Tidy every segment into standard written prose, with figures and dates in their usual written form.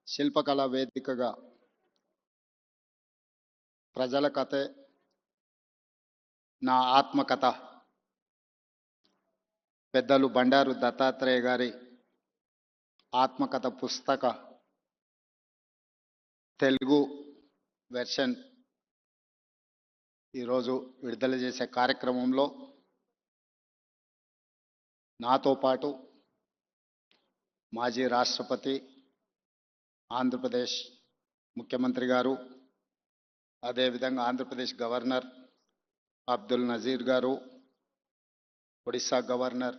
శిల్పకళా వేదికగా ప్రజల కథే నా ఆత్మకథ పెద్దలు బండారు దత్తాత్రేయ గారి ఆత్మకథ పుస్తక తెలుగు వెర్షన్ ఈరోజు విడుదల చేసే కార్యక్రమంలో నాతో పాటు మాజీ రాష్ట్రపతి ఆంధ్రప్రదేశ్ ముఖ్యమంత్రి గారు, అదేవిధంగా ఆంధ్రప్రదేశ్ గవర్నర్ అబ్దుల్ నజీర్ గారు, ఒడిశా గవర్నర్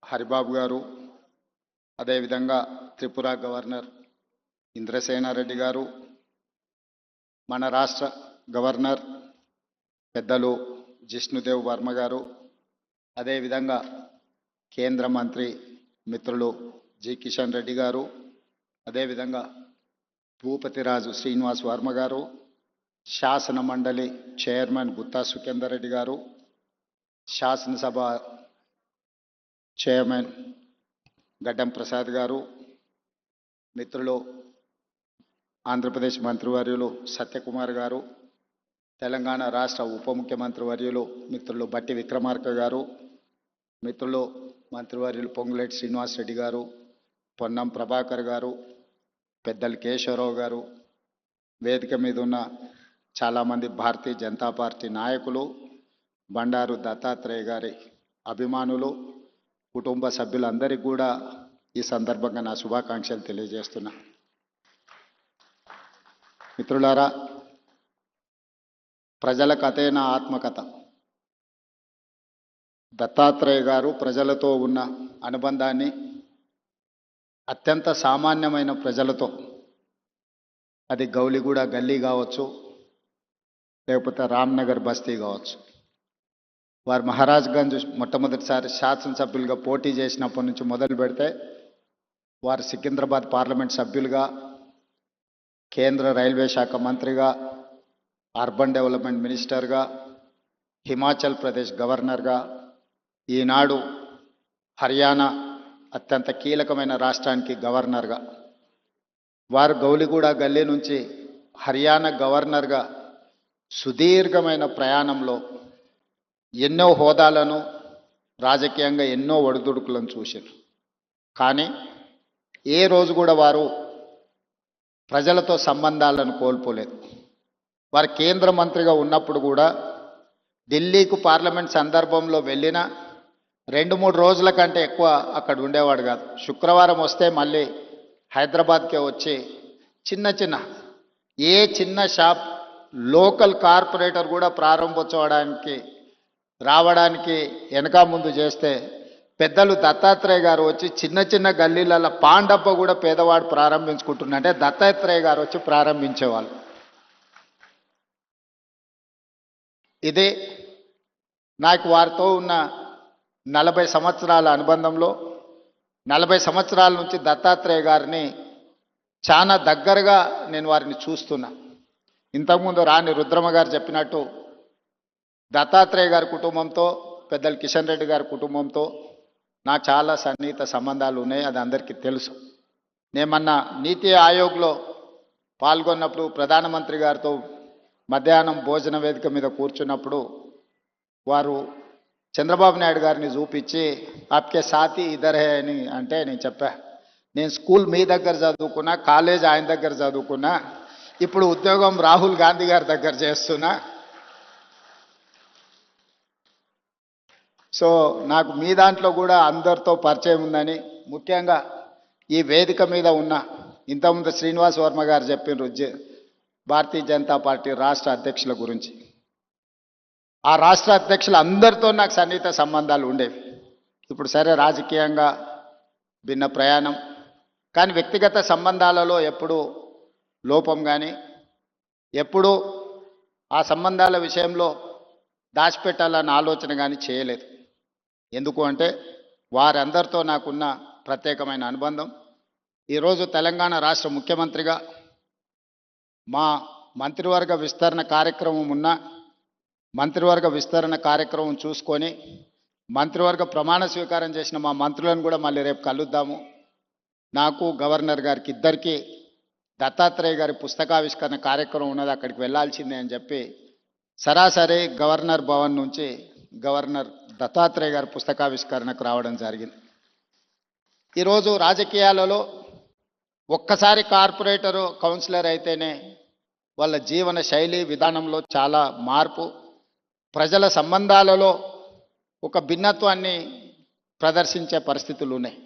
హరిబాబు గారు, అదేవిధంగా త్రిపుర గవర్నర్ ఇంద్రసేనారెడ్డి గారు, మన రాష్ట్ర గవర్నర్ పెద్దలు జిష్ణుదేవ్ వర్మ గారు, అదేవిధంగా కేంద్ర మంత్రి మిత్రులు జి కిషన్ రెడ్డి గారు, అదేవిధంగా భూపతిరాజు శ్రీనివాస్ వర్మ గారు, శాసన మండలి చైర్మన్ గుత్తా సుఖేందర్ రెడ్డి గారు, శాసనసభ చైర్మన్ గడ్డం ప్రసాద్ గారు, మిత్రులు ఆంధ్రప్రదేశ్ మంత్రివర్యులు సత్యకుమార్ గారు, తెలంగాణ రాష్ట్ర ఉప ముఖ్యమంత్రి వర్యులు మిత్రులు బట్టి విక్రమార్క గారు, మిత్రులు మంత్రివర్యులు పొంగులేటి శ్రీనివాస్ రెడ్డి గారు, పొన్నం ప్రభాకర్ గారు, పెద్దలు కేశవరావు గారు, వేదిక మీద ఉన్న చాలామంది భారతీయ జనతా పార్టీ నాయకులు, బండారు దత్తాత్రేయ గారి అభిమానులు, కుటుంబ సభ్యులందరికీ కూడా ఈ సందర్భంగా నా శుభాకాంక్షలు తెలియజేస్తున్నా. మిత్రులారా, ప్రజల కథే నా ఆత్మకథ. దత్తాత్రేయ గారు ప్రజలతో ఉన్న అనుబంధాన్ని అత్యంత సామాన్యమైన ప్రజలతో, అది గౌలిగూడ గల్లీ కావచ్చు, లేకపోతే రామ్నగర్ బస్తీ కావచ్చు, వారు మహారాజ్గంజ్ మొట్టమొదటిసారి శాసనసభ్యులుగా పోటీ చేసినప్పటి నుంచి మొదలు పెడితే వారు సికింద్రాబాద్ పార్లమెంట్ సభ్యులుగా, కేంద్ర రైల్వే శాఖ మంత్రిగా, అర్బన్ డెవలప్మెంట్ మినిస్టర్గా, హిమాచల్ ప్రదేశ్ గవర్నర్గా, ఈనాడు హర్యానా అత్యంత కీలకమైన రాష్ట్రానికి గవర్నర్గా, వారు గౌలిగూడ గల్లీ నుంచి హర్యానా గవర్నర్గా సుదీర్ఘమైన ప్రయాణంలో ఎన్నో హోదాలను, రాజకీయంగా ఎన్నో ఒడిదుడుకులను చూశారు. కానీ ఏ రోజు కూడా వారు ప్రజలతో సంబంధాలను కోల్పోలేదు. వారు కేంద్ర మంత్రిగా ఉన్నప్పుడు కూడా ఢిల్లీకు పార్లమెంట్ సందర్భంలో వెళ్ళిన 2-3 రోజుల కంటే ఎక్కువ అక్కడ ఉండేవాడు కాదు. శుక్రవారం వస్తే మళ్ళీ హైదరాబాద్కే వచ్చి చిన్న షాప్ లోకల్ కార్పొరేటర్ కూడా ప్రారంభోత్సవానికి రావడానికి వెనక ముందు చేస్తే పెద్దలు దత్తాత్రేయ గారు వచ్చి చిన్న గల్లీలలో పాండప్ప కూడా పేదవాడు ప్రారంభించుకుంటున్నంటే దత్తాత్రేయ గారు వచ్చి ప్రారంభించేవాళ్ళు. ఇదే నాకు వారితో ఉన్న 40 సంవత్సరాల అనుబంధంలో 40 సంవత్సరాల నుంచి దత్తాత్రేయ గారిని చాలా దగ్గరగా నేను వారిని చూస్తున్నా. ఇంతకుముందు రాణి రుద్రమ గారు చెప్పినట్టు దత్తాత్రేయ గారి కుటుంబంతో, పెద్దలు కిషన్ రెడ్డి గారి కుటుంబంతో నాకు చాలా సన్నిహిత సంబంధాలు ఉన్నాయి. అది అందరికీ తెలుసు. నేను మొన్న నీతి ఆయోగ్లో పాల్గొన్నప్పుడు ప్రధానమంత్రి గారితో మధ్యాహ్నం భోజన వేదిక మీద కూర్చున్నప్పుడు వారు చంద్రబాబు నాయుడు గారిని చూపించి ఆప్కే సాథీ ఇద్దరే అని అంటే నేను చెప్పా, నేను స్కూల్ మీ దగ్గర చదువుకున్నా, కాలేజ్ ఆయన దగ్గర చదువుకున్నా, ఇప్పుడు ఉద్యోగం రాహుల్ గాంధీ గారి దగ్గర చేస్తున్నా. సో నాకు మీ దాంట్లో కూడా అందరితో పరిచయం ఉందని, ముఖ్యంగా ఈ వేదిక మీద ఉన్న ఇంతకుముందు శ్రీనివాస్ వర్మ గారు చెప్పిన భారతీయ జనతా పార్టీ రాష్ట్ర అధ్యక్షుల గురించి, ఆ రాష్ట్ర అధ్యక్షులు అందరితో నాకు సన్నిహిత సంబంధాలు ఉండేవి. ఇప్పుడు సరే రాజకీయంగా భిన్న ప్రయాణం, కానీ వ్యక్తిగత సంబంధాలలో ఎప్పుడూ లోపం కానీ, ఎప్పుడూ ఆ సంబంధాల విషయంలో దాచిపెట్టాలన్న ఆలోచన కానీ చేయలేదు. ఎందుకు అంటే వారందరితో నాకున్న ప్రత్యేకమైన అనుబంధం. ఈరోజు తెలంగాణ రాష్ట్ర ముఖ్యమంత్రిగా మా మంత్రివర్గ విస్తరణ కార్యక్రమం ఉన్న మంత్రివర్గ విస్తరణ కార్యక్రమం చూసుకొని మంత్రివర్గ ప్రమాణ స్వీకారం చేసిన మా మంత్రులను కూడా మళ్ళీ రేపు కలుద్దాము. నాకు గవర్నర్ గారికి ఇద్దరికీ దత్తాత్రేయ గారి పుస్తకావిష్కరణ కార్యక్రమం ఉన్నది, అక్కడికి వెళ్ళాల్సిందే అని చెప్పి సరాసరి గవర్నర్ భవన్ నుంచి గవర్నర్ దత్తాత్రేయ గారి పుస్తకావిష్కరణకు రావడం జరిగింది. ఈరోజు రాజకీయాలలో ఒక్కసారి కార్పొరేటరు కౌన్సిలర్ అయితేనే వాళ్ళ జీవన శైలి విధానంలో చాలా మార్పు, ప్రజల సంబంధాలలో ఒక భిన్నత్వాన్ని ప్రదర్శించే పరిస్థితులు ఉన్నాయి.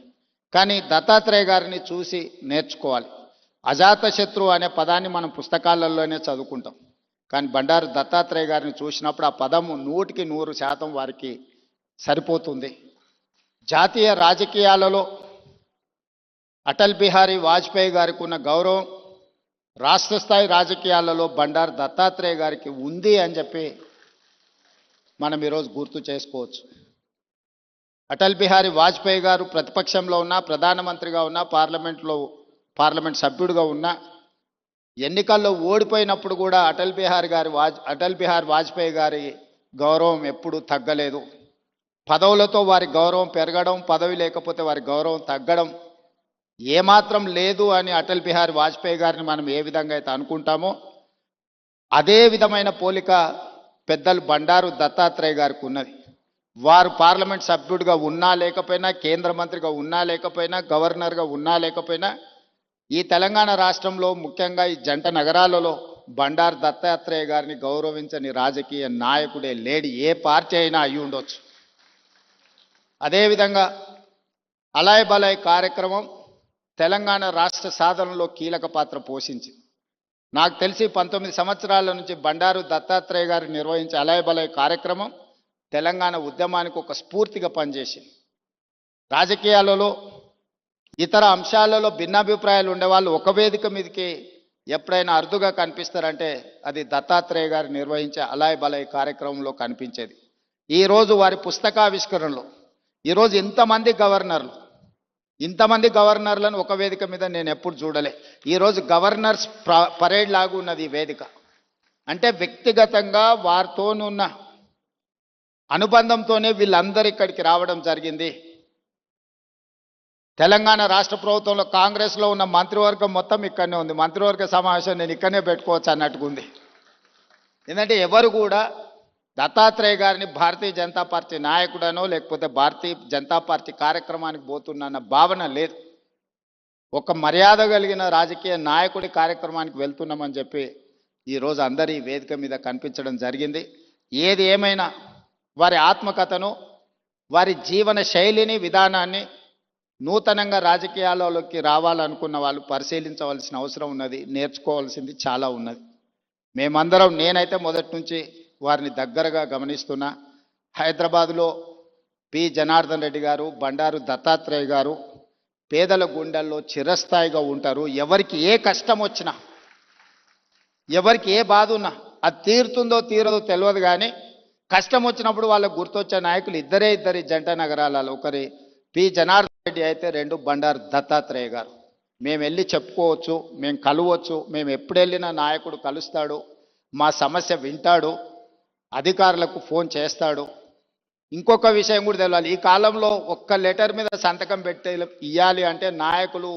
కానీ దత్తాత్రేయ గారిని చూసి నేర్చుకోవాలి. అజాతశత్రు అనే పదాన్ని మనం పుస్తకాలలోనే చదువుకుంటాం, కానీ బండారు దత్తాత్రేయ గారిని చూసినప్పుడు ఆ పదము 100% వారికి సరిపోతుంది. జాతీయ రాజకీయాలలో అటల్ బిహారీ వాజ్పేయి గారికి ఉన్న గౌరవం రాష్ట్ర స్థాయి రాజకీయాలలో బండారు దత్తాత్రేయ గారికి ఉంది అని చెప్పి మనం ఈరోజు గుర్తు చేసుకోవచ్చు. అటల్ బిహారీ వాజ్పేయి గారు ప్రతిపక్షంలో ఉన్న, ప్రధానమంత్రిగా ఉన్న, పార్లమెంట్ సభ్యుడిగా ఉన్న, ఎన్నికల్లో ఓడిపోయినప్పుడు కూడా అటల్ బిహారీ వాజ్పేయి గారి గౌరవం ఎప్పుడూ తగ్గలేదు. పదవులతో వారి గౌరవం పెరగడం, పదవి లేకపోతే వారి గౌరవం తగ్గడం ఏమాత్రం లేదు అని అటల్ బిహారీ వాజ్పేయి గారిని మనం ఏ విధంగా అయితే అనుకుంటామో అదే విధమైన పోలిక పెద్దలు బండారు దత్తాత్రేయ గారికి ఉన్నది. వారు పార్లమెంట్ సభ్యుడిగా ఉన్నా లేకపోయినా, కేంద్ర మంత్రిగా ఉన్నా లేకపోయినా, గవర్నర్గా ఉన్నా లేకపోయినా, ఈ తెలంగాణ రాష్ట్రంలో ముఖ్యంగా ఈ జంట నగరాలలో బండారు దత్తాత్రేయ గారిని గౌరవించని రాజకీయ నాయకుడే లేడు, ఏ పార్టీ అయినా అయి ఉండొచ్చు. అదేవిధంగా అలాయ్ బలాయ్ కార్యక్రమం తెలంగాణ రాష్ట్ర సాధనలో కీలక పాత్ర పోషించింది. నాకు తెలిసి 19 సంవత్సరాల నుంచి బండారు దత్తాత్రేయ గారు నిర్వహించే అలాయ్ బలాయ్ కార్యక్రమం తెలంగాణ ఉద్యమానికి ఒక స్ఫూర్తిగా పనిచేసింది. రాజకీయాలలో ఇతర అంశాలలో భిన్నాభిప్రాయాలు ఉండేవాళ్ళు ఒక వేదిక మీదకి ఎప్పుడైనా అరుదుగా కనిపిస్తారంటే అది దత్తాత్రేయ గారు నిర్వహించే అలాయ్ బలాయ్ కార్యక్రమంలో కనిపించేది. ఈరోజు వారి పుస్తకావిష్కరణలో ఈరోజు ఇంతమంది గవర్నర్లను ఒక వేదిక మీద నేను ఎప్పుడు చూడలే. ఈరోజు గవర్నర్స్ పరేడ్ లాగా ఉన్నది ఈ వేదిక. అంటే వ్యక్తిగతంగా వారితోనున్న అనుబంధంతోనే వీళ్ళందరూ ఇక్కడికి రావడం జరిగింది. తెలంగాణ రాష్ట్ర ప్రభుత్వంలో కాంగ్రెస్లో ఉన్న మంత్రివర్గం మొత్తం ఇక్కడనే ఉంది. మంత్రివర్గ సమావేశం నేను ఇక్కడనే పెట్టుకోవచ్చు అన్నట్టుగా ఉంది. ఎందుకంటే ఎవరు కూడా దత్తాత్రేయ గారిని భారతీయ జనతా పార్టీ నాయకుడనో లేకపోతే భారతీయ జనతా పార్టీ కార్యక్రమానికి పోతున్న భావన లేదు. ఒక మర్యాద కలిగిన రాజకీయ నాయకుడి కార్యక్రమానికి వెళ్తున్నామని చెప్పి ఈరోజు అందరి వేదిక మీద కనిపించడం జరిగింది. ఏది ఏమైనా వారి ఆత్మకథను, వారి జీవన శైలిని, విధానాన్ని నూతనంగా రాజకీయాలలోకి రావాలనుకున్న వాళ్ళు పరిశీలించవలసిన అవసరం ఉన్నది, నేర్చుకోవాల్సింది చాలా ఉన్నది. మేమందరం, నేనైతే మొదటి నుంచి వారిని దగ్గరగా గమనిస్తున్నా. హైదరాబాదులో పి జనార్దన్ రెడ్డి గారు, బండారు దత్తాత్రేయ గారు పేదల గుండెల్లో చిరస్థాయిగా ఉంటారు. ఎవరికి ఏ కష్టం వచ్చినా, ఎవరికి ఏ బాధ ఉన్నా అది తీరుతుందో తీరదో తెలియదు, కానీ కష్టం వచ్చినప్పుడు వాళ్ళకు గుర్తొచ్చే నాయకులు ఇద్దరి జంట నగరాలలో, ఒకరి పి జనార్దన్ రెడ్డి అయితే, రెండు బండారు దత్తాత్రేయ గారు. మేము వెళ్ళి చెప్పుకోవచ్చు, మేము కలవచ్చు, మేము ఎప్పుడు వెళ్ళినా నాయకుడు కలుస్తాడు, మా సమస్య వింటాడు, అధికారులకు ఫోన్ చేస్తాడు. ఇంకొక విషయం కూడా తెలియాలి, ఈ కాలంలో ఒక్క లెటర్ మీద సంతకం పెట్టి ఇవ్వాలి అంటే నాయకులు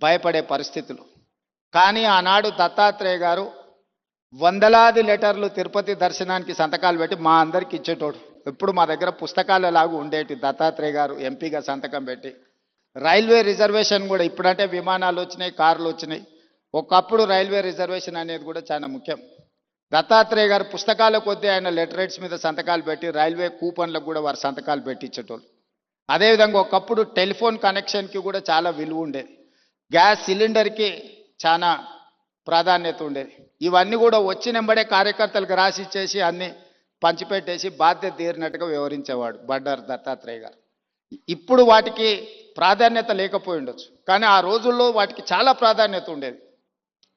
భయపడే పరిస్థితులు. కానీ ఆనాడు దత్తాత్రేయ గారు వందలాది లెటర్లు తిరుపతి దర్శనానికి సంతకాలు పెట్టి మా అందరికి ఇచ్చేటోడు. ఎప్పుడు మా దగ్గర పుస్తకాలలాగా ఉండేటి. దత్తాత్రేయ గారు ఎంపీగా సంతకం పెట్టి రైల్వే రిజర్వేషన్ కూడా, ఇప్పుడంటే విమానాలు వచ్చినాయి, కార్లు వచ్చినాయి, ఒకప్పుడు రైల్వే రిజర్వేషన్ అనేది కూడా చాలా ముఖ్యం. దత్తాత్రేయ గారు పుస్తకాల కొద్దీ ఆయన లెటరేట్స్ మీద సంతకాలు పెట్టి రైల్వే కూపన్లకు కూడా వారు సంతకాలు పెట్టించేటోళ్ళు. అదేవిధంగా ఒకప్పుడు టెలిఫోన్ కనెక్షన్కి కూడా చాలా విలువ ఉండేది, గ్యాస్ సిలిండర్కి చాలా ప్రాధాన్యత ఉండేది. ఇవన్నీ కూడా వచ్చినెంబడే కార్యకర్తలకు రాసి ఇచ్చేసి అన్ని పంచిపెట్టేసి బాధ్యత తీరినట్టుగా వివరించేవాడు బండారు దత్తాత్రేయ గారు. ఇప్పుడు వాటికి ప్రాధాన్యత లేకపోయి ఉండొచ్చు, కానీ ఆ రోజుల్లో వాటికి చాలా ప్రాధాన్యత ఉండేది.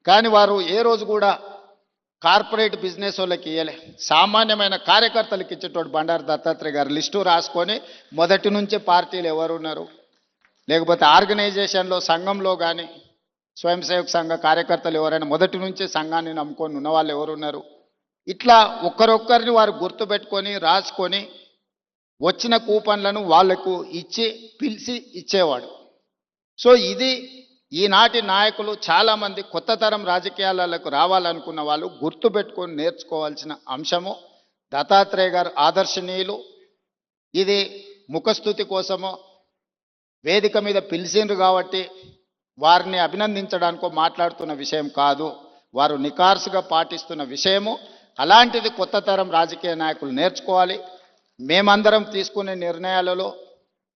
కానీ వారు ఏ రోజు కూడా కార్పొరేట్ బిజినెస్ వాళ్ళకి ఇవ్వలే, సామాన్యమైన కార్యకర్తలకు ఇచ్చేటోడు బండారు దత్తాత్రేయ గారు. లిస్టు రాసుకొని మొదటి నుంచి పార్టీలు ఎవరున్నారు, లేకపోతే ఆర్గనైజేషన్లో సంఘంలో కానీ స్వయం సేవక సంఘ కార్యకర్తలు ఎవరైనా మొదటి నుంచి సంఘాన్ని నమ్ముకొని ఉన్న వాళ్ళు ఎవరున్నారు, ఇట్లా ఒక్కరొక్కరిని వారు గుర్తుపెట్టుకొని రాసుకొని వచ్చిన కూపన్లను వాళ్లకు ఇచ్చి పిలిచి ఇచ్చేవాడు. సో ఇది ఈనాటి నాయకులు చాలామంది కొత్త తరం రాజకీయాలకు రావాలనుకున్న వాళ్ళు గుర్తుపెట్టుకొని నేర్చుకోవాల్సిన అంశము, దత్తాత్రేయ గారు ఆదర్శనీయులు. ఇది ముఖస్థుతి కోసమో వేదిక మీద పిలిచిండ్రు కాబట్టి వారిని అభినందించడానికో మాట్లాడుతున్న విషయం కాదు. వారు నికార్సుగా పాటిస్తున్న విషయము. అలాంటిది కొత్త తరం రాజకీయ నాయకులు నేర్చుకోవాలి. మేమందరం తీసుకునే నిర్ణయాలలో,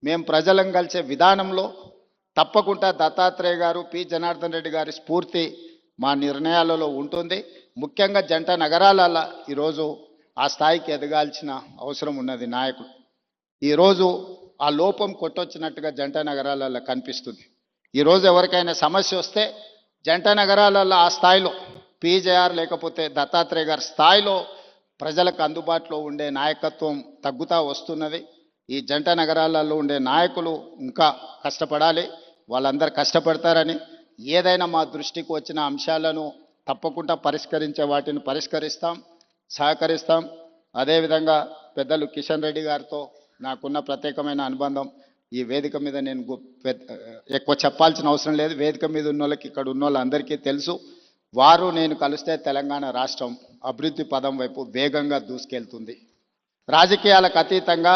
మేము ప్రజలను కలిసే విధానంలో తప్పకుండా దత్తాత్రేయ గారు, పి జనార్దన్ రెడ్డి గారి స్ఫూర్తి మా నిర్ణయాలలో ఉంటుంది. ముఖ్యంగా జంట నగరాలలో ఈరోజు ఆ స్థాయికి ఎదగాల్సిన అవసరం ఉన్నది నాయకులు. ఈరోజు ఆ లోపం కొట్టొచ్చినట్టుగా జంట నగరాలలో కనిపిస్తుంది. ఈరోజు ఎవరికైనా సమస్య వస్తే జంట నగరాలలో ఆ స్థాయిలో పీజేఆర్ లేకపోతే దత్తాత్రేయ గారి స్థాయిలో ప్రజలకు అందుబాటులో ఉండే నాయకత్వం తగ్గుతూ వస్తున్నది. ఈ జంట నగరాలలో ఉండే నాయకులు ఇంకా కష్టపడాలి. వాళ్ళందరూ కష్టపడతారని, ఏదైనా మా దృష్టికి వచ్చిన అంశాలను తప్పకుండా పరిష్కరించే వాటిని పరిష్కరిస్తాం, సహకరిస్తాం. అదేవిధంగా పెద్దలు కిషన్ రెడ్డి గారితో నాకున్న ప్రత్యేకమైన అనుబంధం ఈ వేదిక మీద నేను ఎక్కువ చెప్పాల్సిన అవసరం లేదు. వేదిక మీద ఉన్న వాళ్ళకి, ఇక్కడ ఉన్న వాళ్ళందరికీ తెలుసు. వారు నేను కలిస్తే తెలంగాణ రాష్ట్రం అభివృద్ధి పదం వైపు వేగంగా దూసుకెళ్తుంది. రాజకీయాలకు అతీతంగా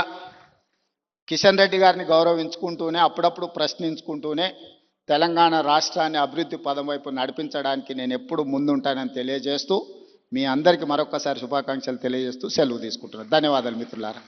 కిషన్ రెడ్డి గారిని గౌరవించుకుంటూనే, అప్పుడప్పుడు ప్రశ్నించుకుంటూనే తెలంగాణ రాష్ట్రాన్ని అభివృద్ధి పదం వైపు నడిపించడానికి నేను ఎప్పుడు ముందుంటానని తెలియజేస్తూ, మీ అందరికీ మరొకసారి శుభాకాంక్షలు తెలియజేస్తూ సెలవు తీసుకుంటున్నాను. ధన్యవాదాలు మిత్రులారా.